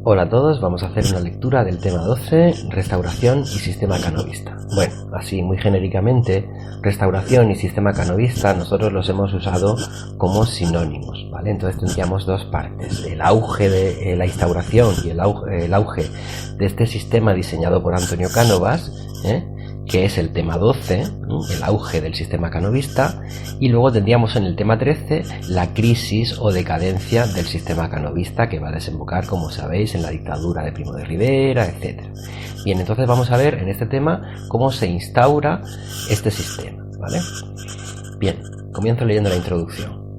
Hola a todos, vamos a hacer una lectura del tema 12, restauración y sistema canovista. Bueno, así muy genéricamente, restauración y sistema canovista nosotros los hemos usado como sinónimos, ¿vale? Entonces tendríamos dos partes, el auge de la instauración y el auge de este sistema diseñado por Antonio Cánovas, que es el tema 12, el auge del sistema canovista, y luego tendríamos en el tema 13 la crisis o decadencia del sistema canovista, que va a desembocar, como sabéis, en la dictadura de Primo de Rivera, etc. Bien, entonces vamos a ver en este tema cómo se instaura este sistema, ¿vale? Bien, comienzo leyendo la introducción.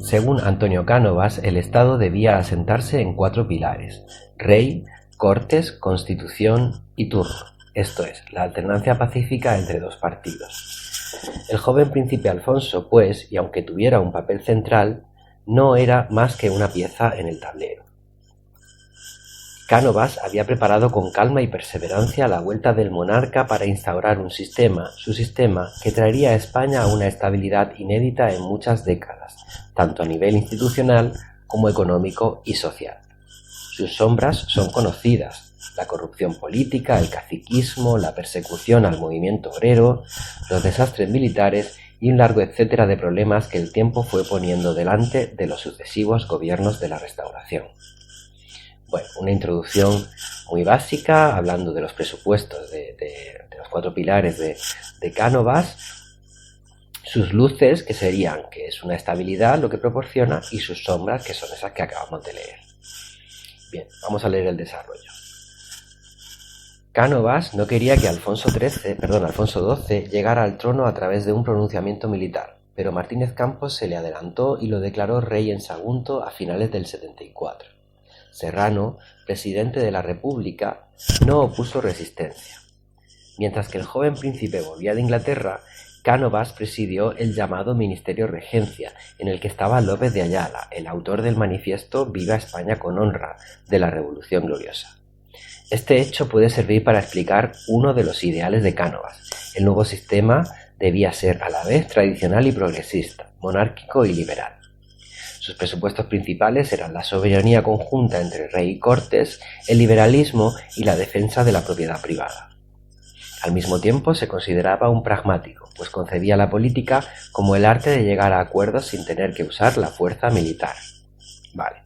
Según Antonio Cánovas, el Estado debía asentarse en 4 pilares: rey, cortes, constitución y turno. Esto es, la alternancia pacífica entre 2 partidos. El joven príncipe Alfonso, pues, y aunque tuviera un papel central, no era más que una pieza en el tablero. Cánovas había preparado con calma y perseverancia la vuelta del monarca para instaurar un sistema, su sistema, que traería a España a una estabilidad inédita en muchas décadas, tanto a nivel institucional como económico y social. Sus sombras son conocidas: la corrupción política, el caciquismo, la persecución al movimiento obrero, los desastres militares y un largo etcétera de problemas que el tiempo fue poniendo delante de los sucesivos gobiernos de la Restauración. Bueno, una introducción muy básica, hablando de los presupuestos de los 4 pilares de Cánovas, sus luces, que serían que es una estabilidad lo que proporciona, y sus sombras, que son esas que acabamos de leer. Bien, vamos a leer el desarrollo. Cánovas no quería que Alfonso XII llegara al trono a través de un pronunciamiento militar, pero Martínez Campos se le adelantó y lo declaró rey en Sagunto a finales del 74. Serrano, presidente de la República, no opuso resistencia. Mientras que el joven príncipe volvía de Inglaterra, Cánovas presidió el llamado Ministerio Regencia, en el que estaba López de Ayala, el autor del manifiesto Viva España con honra de la Revolución Gloriosa. Este hecho puede servir para explicar uno de los ideales de Cánovas. El nuevo sistema debía ser a la vez tradicional y progresista, monárquico y liberal. Sus presupuestos principales eran la soberanía conjunta entre rey y cortes, el liberalismo y la defensa de la propiedad privada. Al mismo tiempo se consideraba un pragmático, pues concebía la política como el arte de llegar a acuerdos sin tener que usar la fuerza militar. Vale.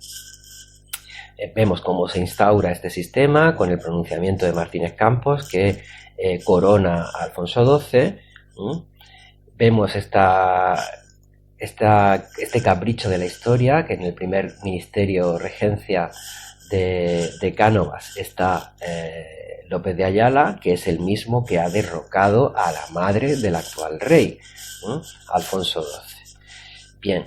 Vemos cómo se instaura este sistema con el pronunciamiento de Martínez Campos, que corona a Alfonso XII. Vemos este capricho de la historia, que en el primer ministerio regencia de Cánovas está López de Ayala, que es el mismo que ha derrocado a la madre del actual rey, Alfonso XII. Bien,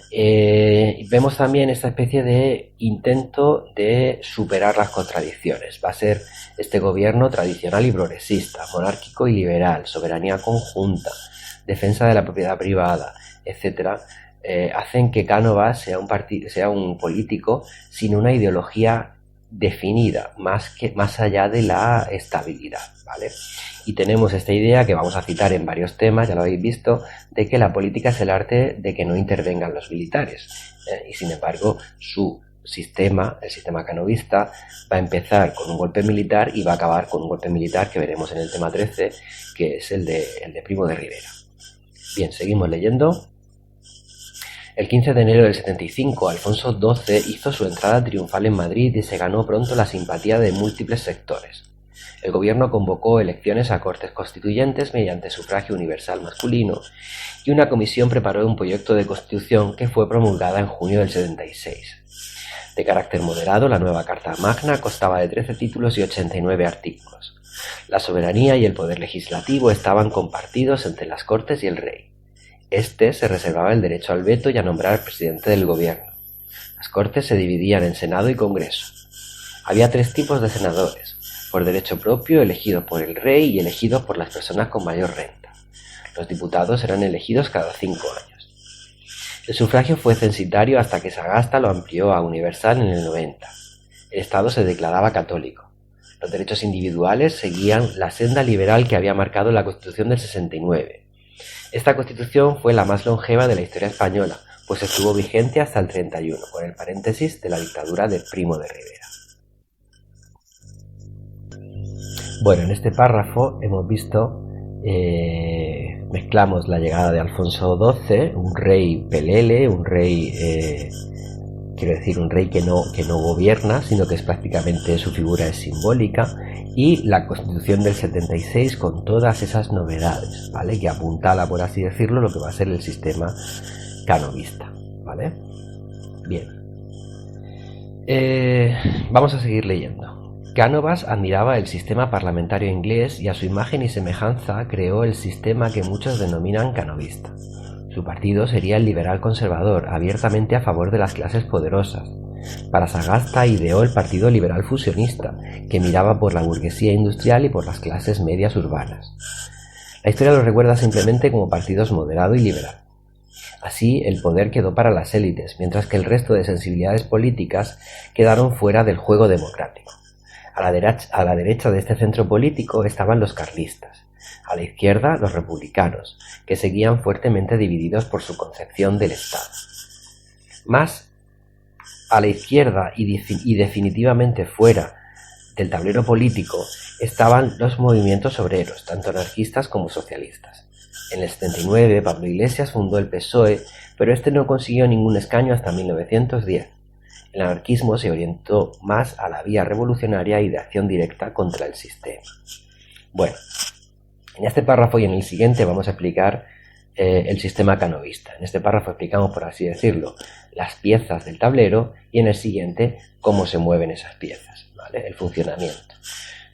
vemos también esta especie de intento de superar las contradicciones. Va a ser este gobierno tradicional y progresista, monárquico y liberal, soberanía conjunta, defensa de la propiedad privada, etc. Hacen que Cánovas sea un político sin una ideología definida, más allá de la estabilidad, ¿vale? Y tenemos esta idea que vamos a citar en varios temas, ya lo habéis visto, de que la política es el arte de que no intervengan los militares. Y sin embargo, su sistema, el sistema canovista, va a empezar con un golpe militar y va a acabar con un golpe militar que veremos en el tema 13, que es el de Primo de Rivera. Bien, seguimos leyendo. El 15 de enero del 75, Alfonso XII hizo su entrada triunfal en Madrid y se ganó pronto la simpatía de múltiples sectores. El gobierno convocó elecciones a Cortes Constituyentes mediante sufragio universal masculino, y una comisión preparó un proyecto de constitución que fue promulgada en junio del 76. De carácter moderado, la nueva Carta Magna constaba de 13 títulos y 89 artículos. La soberanía y el poder legislativo estaban compartidos entre las Cortes y el rey. Este se reservaba el derecho al veto y a nombrar presidente del gobierno. Las Cortes se dividían en Senado y Congreso. Había 3 tipos de senadores: por derecho propio, elegidos por el rey, y elegidos por las personas con mayor renta. Los diputados eran elegidos cada 5 años. El sufragio fue censitario hasta que Sagasta lo amplió a universal en el 90. El Estado se declaraba católico. Los derechos individuales seguían la senda liberal que había marcado la Constitución del 69. Esta Constitución fue la más longeva de la historia española, pues estuvo vigente hasta el 31, con el paréntesis de la dictadura de Primo de Rivera. Bueno, en este párrafo hemos visto, mezclamos la llegada de Alfonso XII, un rey pelele, un rey, quiero decir, un rey que no gobierna, sino que es prácticamente su figura es simbólica, y la Constitución del 76 con todas esas novedades, ¿vale? Que apuntala, por así decirlo, lo que va a ser el sistema canovista, ¿vale? Bien. Vamos a seguir leyendo. Cánovas admiraba el sistema parlamentario inglés y a su imagen y semejanza creó el sistema que muchos denominan canovista. Su partido sería el liberal conservador, abiertamente a favor de las clases poderosas. Para Sagasta ideó el Partido Liberal Fusionista, que miraba por la burguesía industrial y por las clases medias urbanas. La historia lo recuerda simplemente como partidos moderado y liberal. Así, el poder quedó para las élites, mientras que el resto de sensibilidades políticas quedaron fuera del juego democrático. A la derecha de este centro político estaban los carlistas, a la izquierda los republicanos, que seguían fuertemente divididos por su concepción del Estado. Más a la izquierda y definitivamente fuera del tablero político estaban los movimientos obreros, tanto anarquistas como socialistas. En el 79 Pablo Iglesias fundó el PSOE, pero este no consiguió ningún escaño hasta 1910. El anarquismo se orientó más a la vía revolucionaria y de acción directa contra el sistema. Bueno, en este párrafo y en el siguiente vamos a explicar el sistema canovista. En este párrafo explicamos, por así decirlo, las piezas del tablero y en el siguiente cómo se mueven esas piezas, ¿vale? El funcionamiento.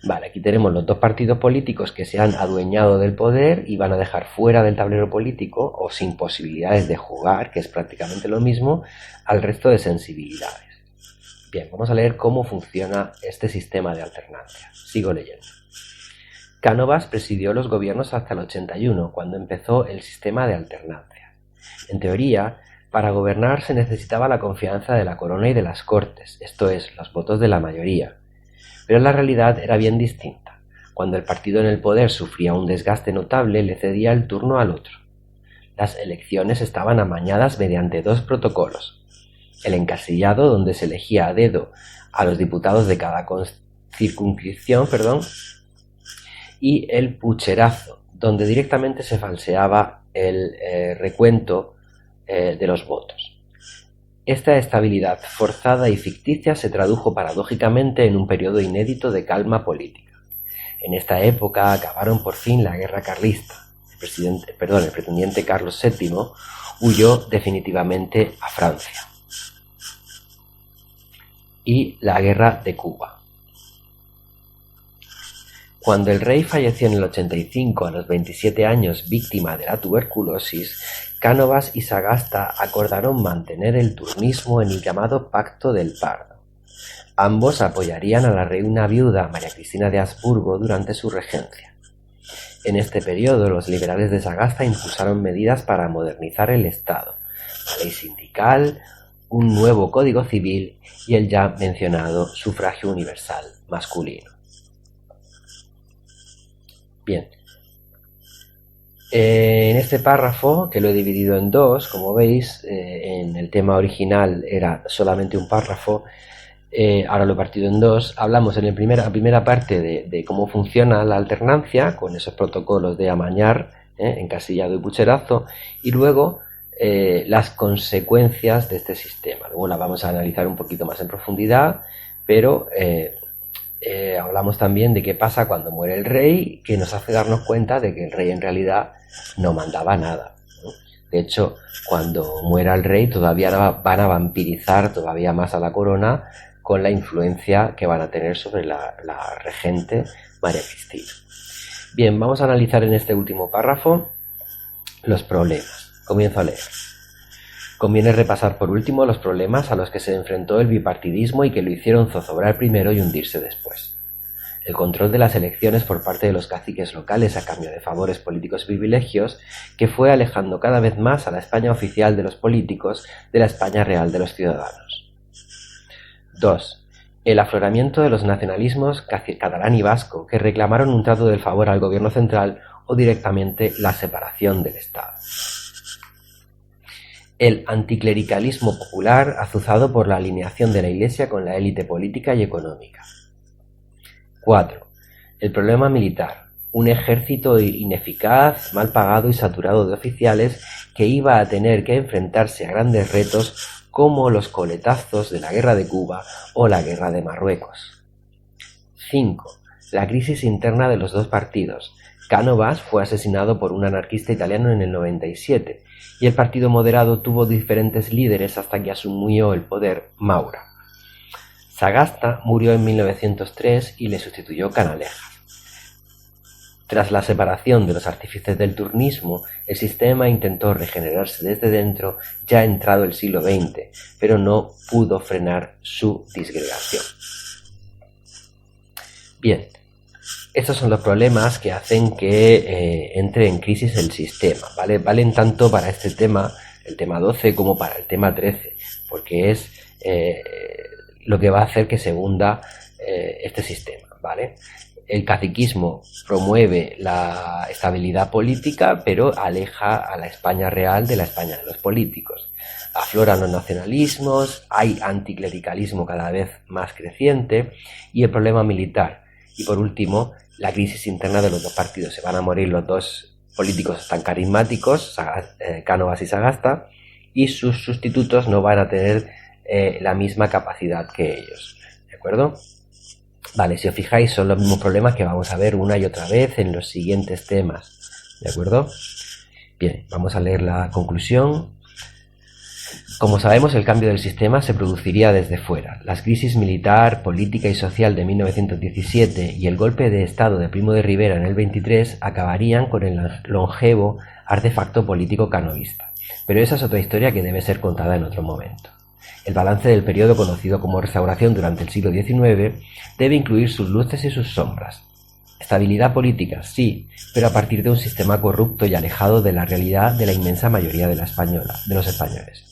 Vale, aquí tenemos los dos partidos políticos que se han adueñado del poder y van a dejar fuera del tablero político o sin posibilidades de jugar, que es prácticamente lo mismo, al resto de sensibilidades. Bien, vamos a leer cómo funciona este sistema de alternancia. Sigo leyendo. Cánovas presidió los gobiernos hasta el 81, cuando empezó el sistema de alternancia. En teoría, para gobernar se necesitaba la confianza de la corona y de las cortes, esto es, los votos de la mayoría. Pero la realidad era bien distinta. Cuando el partido en el poder sufría un desgaste notable, le cedía el turno al otro. Las elecciones estaban amañadas mediante dos protocolos. El encasillado, donde se elegía a dedo a los diputados de cada circunscripción, y el pucherazo, donde directamente se falseaba el recuento de los votos. Esta estabilidad forzada y ficticia se tradujo paradójicamente en un periodo inédito de calma política. En esta época acabaron por fin la guerra carlista. El pretendiente Carlos VII huyó definitivamente a Francia. Y la guerra de Cuba. Cuando el rey falleció en el 85 a los 27 años víctima de la tuberculosis, Cánovas y Sagasta acordaron mantener el turnismo en el llamado Pacto del Pardo. Ambos apoyarían a la reina viuda María Cristina de Habsburgo durante su regencia. En este periodo, los liberales de Sagasta impulsaron medidas para modernizar el Estado, la ley sindical, un nuevo código civil y el ya mencionado sufragio universal masculino. Bien. En este párrafo, que lo he dividido en dos, como veis, en el tema original era solamente un párrafo, ahora lo he partido en dos. Hablamos en la primera parte de cómo funciona la alternancia, con esos protocolos de amañar, encasillado y pucherazo, y luego las consecuencias de este sistema. Luego la vamos a analizar un poquito más en profundidad, pero hablamos también de qué pasa cuando muere el rey, que nos hace darnos cuenta de que el rey en realidad no mandaba nada, ¿no? De hecho, cuando muera el rey todavía van a vampirizar todavía más a la corona con la influencia que van a tener sobre la regente María Cristina. Bien, vamos a analizar en este último párrafo los problemas. Comienzo a leer. Conviene repasar por último los problemas a los que se enfrentó el bipartidismo y que lo hicieron zozobrar primero y hundirse después. El control de las elecciones por parte de los caciques locales a cambio de favores políticos y privilegios, que fue alejando cada vez más a la España oficial de los políticos de la España real de los ciudadanos. 2. El afloramiento de los nacionalismos catalán y vasco, que reclamaron un trato del favor al gobierno central o directamente la separación del Estado. El anticlericalismo popular azuzado por la alineación de la Iglesia con la élite política y económica. 4. El problema militar. Un ejército ineficaz, mal pagado y saturado de oficiales que iba a tener que enfrentarse a grandes retos como los coletazos de la guerra de Cuba o la guerra de Marruecos. 5. La crisis interna de los dos partidos. Cánovas fue asesinado por un anarquista italiano en el 97 y el partido moderado tuvo diferentes líderes hasta que asumió el poder Maura. Sagasta murió en 1903 y le sustituyó Canalejas. Tras la separación de los artífices del turnismo, el sistema intentó regenerarse desde dentro ya entrado el siglo XX, pero no pudo frenar su disgregación. Bien, estos son los problemas que hacen que entre en crisis el sistema, ¿vale? Valen tanto para este tema, el tema 12, como para el tema 13, porque es lo que va a hacer que se hunda este sistema, ¿vale? El caciquismo promueve la estabilidad política, pero aleja a la España real de la España de los políticos. Afloran los nacionalismos, hay anticlericalismo cada vez más creciente y el problema militar. Y por último, la crisis interna de los dos partidos. Se van a morir los dos políticos tan carismáticos, Cánovas y Sagasta, y sus sustitutos no van a tener la misma capacidad que ellos. ¿De acuerdo? Vale, si os fijáis, son los mismos problemas que vamos a ver una y otra vez en los siguientes temas. ¿De acuerdo? Bien, vamos a leer la conclusión. Como sabemos, el cambio del sistema se produciría desde fuera. Las crisis militar, política y social de 1917 y el golpe de Estado de Primo de Rivera en el 23 acabarían con el longevo artefacto político canovista. Pero esa es otra historia que debe ser contada en otro momento. El balance del periodo conocido como Restauración durante el siglo XIX debe incluir sus luces y sus sombras. Estabilidad política, sí, pero a partir de un sistema corrupto y alejado de la realidad de la inmensa mayoría de los españoles.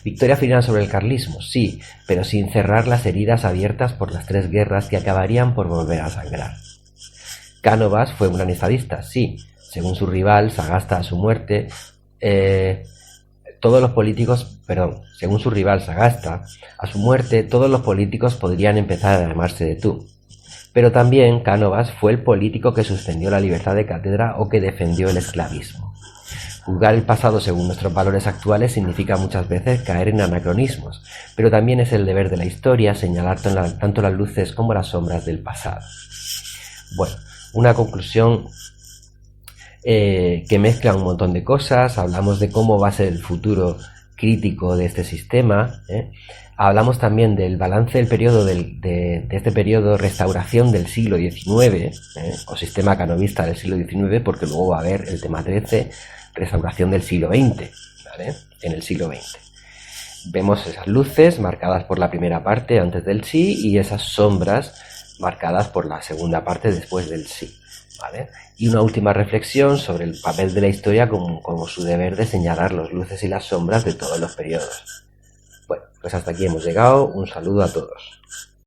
Victoria final sobre el carlismo, sí, pero sin cerrar las heridas abiertas por las 3 guerras que acabarían por volver a sangrar. Cánovas fue un gran estadista, sí, según su rival, Sagasta a su muerte, según su rival Sagasta, a su muerte todos los políticos podrían empezar a llamarse de tú. Pero también Cánovas fue el político que suspendió la libertad de cátedra o que defendió el esclavismo. Juzgar el pasado según nuestros valores actuales significa muchas veces caer en anacronismos, pero también es el deber de la historia señalar tanto las luces como las sombras del pasado. Bueno, una conclusión que mezcla un montón de cosas. Hablamos de cómo va a ser el futuro crítico de este sistema, Hablamos también del balance del periodo de este periodo restauración del siglo XIX, o sistema canovista del siglo XIX, porque luego va a haber el tema 13, restauración del siglo XX, ¿vale? En el siglo XX. Vemos esas luces marcadas por la primera parte antes del sí y esas sombras marcadas por la segunda parte después del sí, ¿vale? Y una última reflexión sobre el papel de la historia como su deber de señalar las luces y las sombras de todos los periodos. Bueno, pues hasta aquí hemos llegado. Un saludo a todos.